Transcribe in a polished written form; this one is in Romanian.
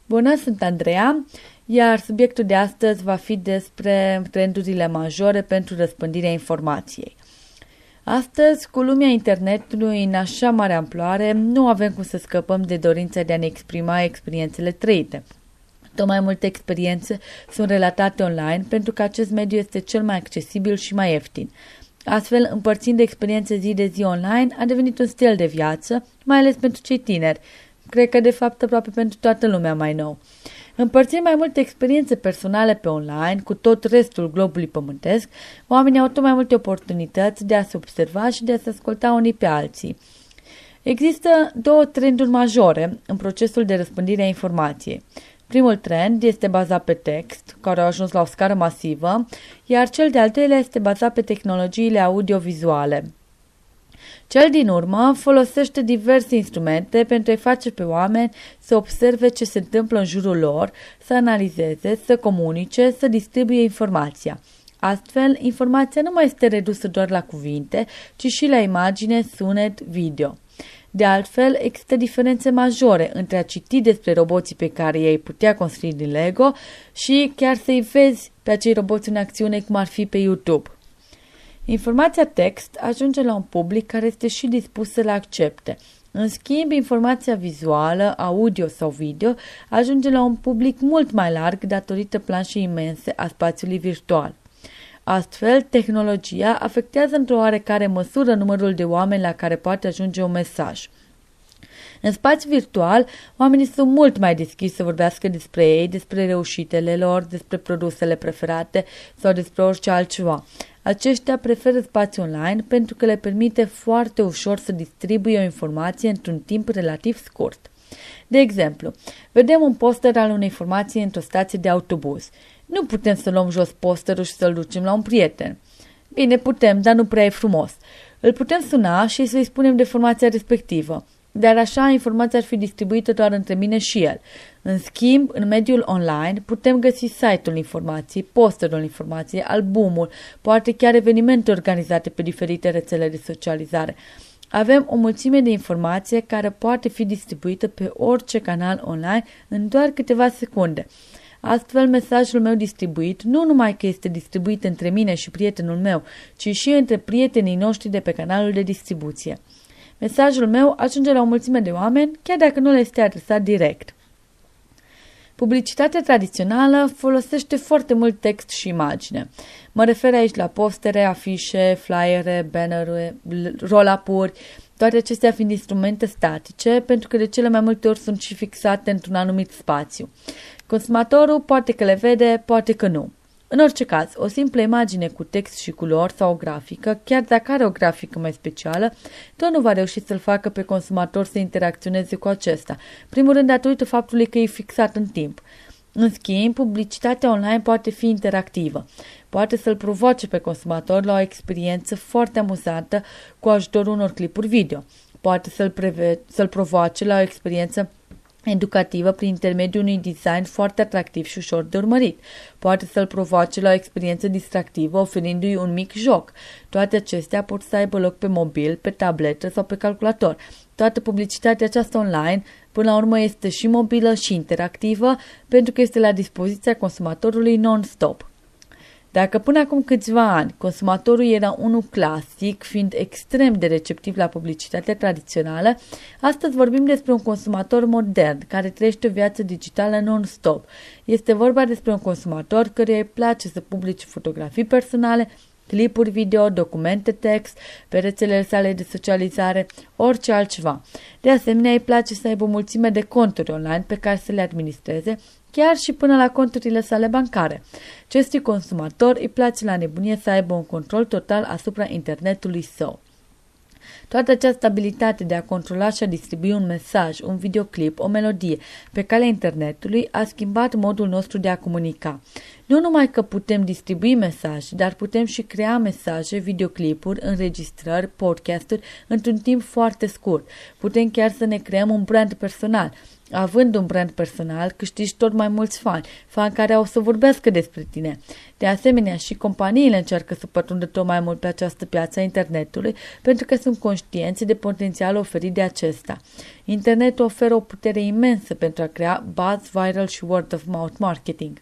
Bună, sunt Andreea, iar subiectul de astăzi va fi despre trendurile majore pentru răspândirea informației. Astăzi, cu lumea internetului în așa mare amploare, nu avem cum să scăpăm de dorința de a ne exprima experiențele trăite. Tot mai multe experiențe sunt relatate online pentru că acest mediu este cel mai accesibil și mai ieftin. Astfel, împărțind experiențe zi de zi online a devenit un stil de viață, mai ales pentru cei tineri. Cred că, de fapt, aproape pentru toată lumea mai nou. Împărțind mai multe experiențe personale pe online cu tot restul globului pământesc, oamenii au tot mai multe oportunități de a se observa și de a se asculta unii pe alții. Există două trenduri majore în procesul de răspândire a informației. Primul trend este bazat pe text, care au ajuns la o scară masivă, iar cel de-al doilea este bazat pe tehnologiile audiovizuale. Cel din urmă folosește diverse instrumente pentru a-i face pe oameni să observe ce se întâmplă în jurul lor, să analizeze, să comunice, să distribuie informația. Astfel, informația nu mai este redusă doar la cuvinte, ci și la imagine, sunet, video. De altfel, există diferențe majore între a citi despre roboții pe care i-ai putea construi din Lego și chiar să-i vezi pe acei roboți în acțiune cum ar fi pe YouTube. Informația text ajunge la un public care este și dispus să le accepte. În schimb, informația vizuală, audio sau video ajunge la un public mult mai larg datorită planșei imense a spațiului virtual. Astfel, tehnologia afectează într-o oarecare măsură numărul de oameni la care poate ajunge un mesaj. În spațiu virtual, oamenii sunt mult mai deschiși să vorbească despre ei, despre reușitele lor, despre produsele preferate sau despre orice altceva. Aceștia preferă spațiul online pentru că le permite foarte ușor să distribuie o informație într-un timp relativ scurt. De exemplu, vedem un poster al unei informații într-o stație de autobuz. Nu putem să luăm jos posterul și să-l ducem la un prieten. Bine, putem, dar nu prea e frumos. Îl putem suna și să-i spunem de informația respectivă. Dar așa, informația ar fi distribuită doar între mine și el. În schimb, în mediul online, putem găsi site-ul informației, posterul informației, albumul, poate chiar evenimente organizate pe diferite rețele de socializare. Avem o mulțime de informație care poate fi distribuită pe orice canal online în doar câteva secunde. Astfel, mesajul meu distribuit nu numai că este distribuit între mine și prietenul meu, ci și între prietenii noștri de pe canalul de distribuție. Mesajul meu ajunge la o mulțime de oameni, chiar dacă nu le este adresat direct. Publicitatea tradițională folosește foarte mult text și imagine. Mă refer aici la postere, afișe, flyere, bannere, roll-up-uri, toate acestea fiind instrumente statice, pentru că de cele mai multe ori sunt și fixate într-un anumit spațiu. Consumatorul poate că le vede, poate că nu. În orice caz, o simplă imagine cu text și culori sau o grafică, chiar dacă are o grafică mai specială, tot nu va reuși să-l facă pe consumator să interacționeze cu acesta, primul rând datorită faptului că e fixat în timp. În schimb, publicitatea online poate fi interactivă. Poate să-l provoace pe consumator la o experiență foarte amuzantă cu ajutorul unor clipuri video. Poate să-l provoace la o experiență educativă prin intermediul unui design foarte atractiv și ușor de urmărit. Poate să-l provoace la o experiență distractivă oferindu-i un mic joc. Toate acestea pot să aibă loc pe mobil, pe tabletă sau pe calculator. Toată publicitatea aceasta online, până la urmă, este și mobilă și interactivă pentru că este la dispoziția consumatorului non-stop. Dacă până acum câțiva ani consumatorul era unul clasic, fiind extrem de receptiv la publicitatea tradițională, astăzi vorbim despre un consumator modern, care trăiește o viață digitală non-stop. Este vorba despre un consumator căruia îi place să publice fotografii personale, clipuri video, documente text, pe rețelele sale de socializare, orice altceva. De asemenea, îi place să aibă o mulțime de conturi online pe care să le administreze, chiar și până la conturile sale bancare. Acestui consumator îi place la nebunie să aibă un control total asupra internetului său. Toată această abilitate de a controla și a distribui un mesaj, un videoclip, o melodie pe calea internetului a schimbat modul nostru de a comunica. Nu numai că putem distribui mesaje, dar putem și crea mesaje, videoclipuri, înregistrări, podcasturi într-un timp foarte scurt. Putem chiar să ne creăm un brand personal. Având un brand personal, câștigi tot mai mulți fani care au să vorbească despre tine. De asemenea, și companiile încearcă să pătrundă tot mai mult pe această piață a internetului pentru că sunt conștienți de potențialul oferit de acesta. Internetul oferă o putere imensă pentru a crea buzz, viral și word of mouth marketing.